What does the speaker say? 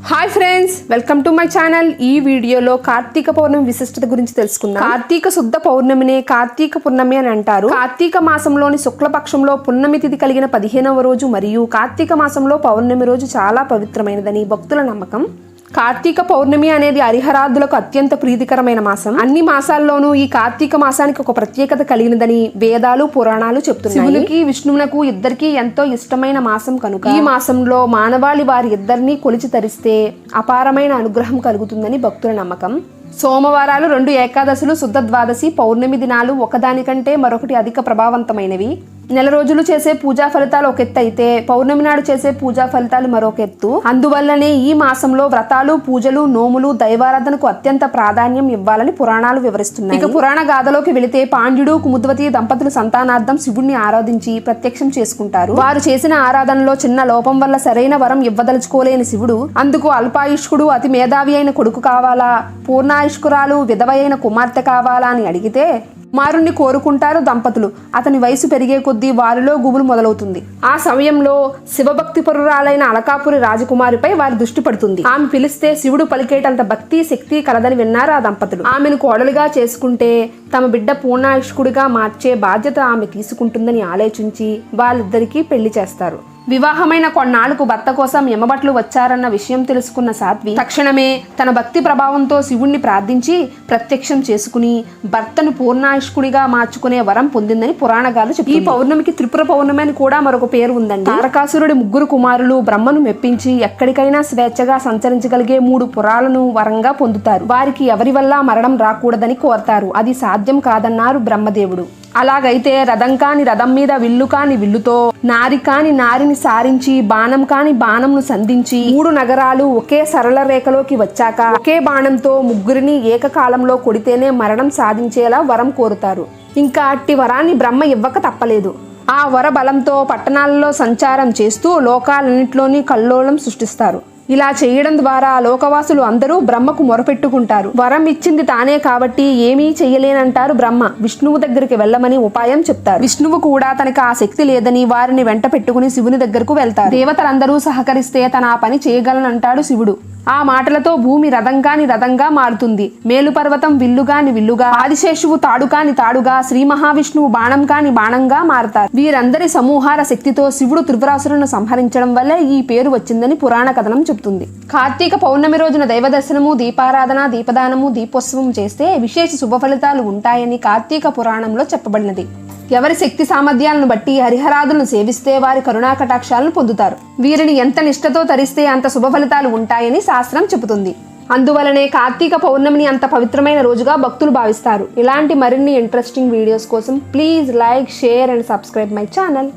Hi friends, welcome to my channel. ఈ వీడియోలో కార్తీక పౌర్ణమి విశిష్టత గురించి తెలుసుకుందాం. కార్తీక శుద్ధ పౌర్ణమినే కార్తీక పున్నమి అని అంటారు. కార్తీక మాసంలోని శుక్లపక్షంలో పున్నమి తిథి కలిగిన 15వ రోజు మరియు కార్తీక మాసంలో పౌర్ణమి రోజు చాలా పవిత్రమైనదని భక్తుల నమ్మకం. కార్తీక పౌర్ణమి అనేది హరిహరాదులకు అత్యంత ప్రీతికరమైన మాసం. అన్ని మాసాల్లోనూ ఈ కార్తీక మాసానికి ఒక ప్రత్యేకత కలిగినదని వేదాలు పురాణాలు చెప్తున్నాయి. శివునికి విష్ణువునకు ఇద్దరికి ఎంతో ఇష్టమైన మాసం కనుక ఈ మాసంలో మానవాళి వారి ఇద్దరిని కొలిచి తరిస్తే అపారమైన అనుగ్రహం కలుగుతుందని భక్తుల నమ్మకం. సోమవారాలు, 2 ఏకాదశులు, శుద్ధ ద్వాదశి, పౌర్ణమి దినాలు ఒకదానికంటే మరొకటి అధిక ప్రభావవంతమైనవి. నెల రోజులు చేసే పూజా ఫలితాలు ఒక ఎత్తు అయితే పౌర్ణమి నాడు చేసే పూజా ఫలితాలు మరొక ఎత్తు. అందువల్లనే ఈ మాసంలో వ్రతాలు, పూజలు, నోములు, దైవారాధనకు అత్యంత ప్రాధాన్యం ఇవ్వాలని పురాణాలు వివరిస్తున్నాయి. ఇక పురాణ గాథలోకి వెళితే పాండ్యుడు, కుముద్వతి దంపతులు సంతానార్థం శివుణ్ణి ఆరాధించి ప్రత్యక్షం చేసుకుంటారు. వారు చేసిన ఆరాధనలో చిన్న లోపం వల్ల సరైన వరం ఇవ్వదలుచుకోలేని శివుడు అందుకు అల్పాయుష్కుడు, అతి మేధావి అయిన కొడుకు కావాలా, పూర్ణాయుష్కురాలు, విధవ అయిన కుమార్తె కావాలా అని అడిగితే కుమారుణ్ణి కోరుకుంటారు దంపతులు. అతని వయసు పెరిగే కొద్దీ వారిలో గుబులు మొదలవుతుంది. ఆ సమయంలో శివభక్తి పరురాలైన అలకాపురి రాజకుమారిపై వారి దృష్టి పడుతుంది. ఆమె పిలిస్తే శివుడు పలికేటంత భక్తి శక్తి కలదని విన్నారు ఆ దంపతులు. ఆమెను కోడలుగా చేసుకుంటే తమ బిడ్డ పూర్ణాయుష్కుడిగా మార్చే బాధ్యత ఆమె తీసుకుంటుందని ఆలోచించి వాళ్ళిద్దరికీ పెళ్లి చేస్తారు. వివాహమైన కొన్నాళ్లకు భర్త కోసం యమభట్లు వచ్చారన్న విషయం తెలుసుకున్న సాధ్వి తక్షణమే తన భక్తి ప్రభావంతో శివుణ్ణి ప్రార్థించి ప్రత్యక్షం చేసుకుని భర్తను పూర్ణాయుష్కుడిగా మార్చుకునే వరం పొందిందని పురాణగాలు చెప్పారు. ఈ పౌర్ణమికి త్రిపుర పౌర్ణమి అని కూడా మరొక పేరు ఉందండి. తారకాసురుడి 3 కుమారులు బ్రహ్మను మెప్పించి ఎక్కడికైనా స్వేచ్ఛగా సంచరించగలిగే 3 పురాలను వరంగా పొందుతారు. వారికి ఎవరి వల్ల మరణం రాకూడదని కోరతారు. అది సాధ్యం కాదన్నారు బ్రహ్మదేవుడు. అలాగైతే రథం కాని రథం మీద, విల్లు కాని విల్లుతో, నారి కాని నారిని సారించి, బాణం కాని బాణంను సంధించి 3 నగరాలు ఒకే సరళ రేఖలోకి వచ్చాక ఒకే బాణంతో 3ని ఏకకాలంలో కొడితేనే మరణం సాధించేలా వరం కోరుతారు. ఇంకా అట్టి వరాన్ని బ్రహ్మ ఇవ్వక తప్పలేదు. ఆ వర బలంతో పట్టణాలలో సంచారం చేస్తూ లోకాలన్నింటిలోని కల్లోలం సృష్టిస్తారు. ఇలా చేయడం ద్వారా లోకవాసులు అందరూ బ్రహ్మకు మొరపెట్టుకుంటారు. వరం ఇచ్చింది తానే కాబట్టి ఏమీ చెయ్యలేనంటారు బ్రహ్మ. విష్ణువు దగ్గరికి వెళ్ళమని ఉపాయం చెప్తారు. విష్ణువు కూడా తనకు ఆ శక్తి లేదని వారిని వెంట పెట్టుకుని శివుని దగ్గరకు వెళ్తారు. దేవతలందరూ సహకరిస్తే తన ఆ పని చేయగలనంటాడు శివుడు. ఆ మాటలతో భూమి రథంగాని రథంగా మారుతుంది. మేలుపర్వతం విల్లుగాని విల్లుగా, ఆదిశేషువు తాడుకాని తాడుగా, శ్రీ మహావిష్ణువు బాణం కాని బాణంగా మారతారు. వీరందరి సమూహార శక్తితో శివుడు త్రిపురాసురులను సంహరించడం వల్లే ఈ పేరు వచ్చిందని పురాణ కథనం చెబుతుంది. కార్తీక పౌర్ణమి రోజున దైవ దర్శనము, దీపారాధన, దీపదానము, దీపోత్సవం చేస్తే విశేష శుభ ఫలితాలు ఉంటాయని కార్తీక పురాణంలో చెప్పబడినది. ఎవరి శక్తి సామర్థ్యాలను బట్టి హరిహరాదులను సేవిస్తే వారి కరుణా కటాక్షాలను పొందుతారు. వీరిని ఎంత నిష్ఠతో తరిస్తే అంత శుభ ఫలితాలు ఉంటాయని శాస్త్రం చెబుతుంది. అందువలనే కార్తీక పౌర్ణమిని అంత పవిత్రమైన రోజుగా భక్తులు భావిస్తారు. ఇలాంటి మరిన్ని ఇంట్రెస్టింగ్ వీడియోస్ కోసం please like, share and subscribe my channel.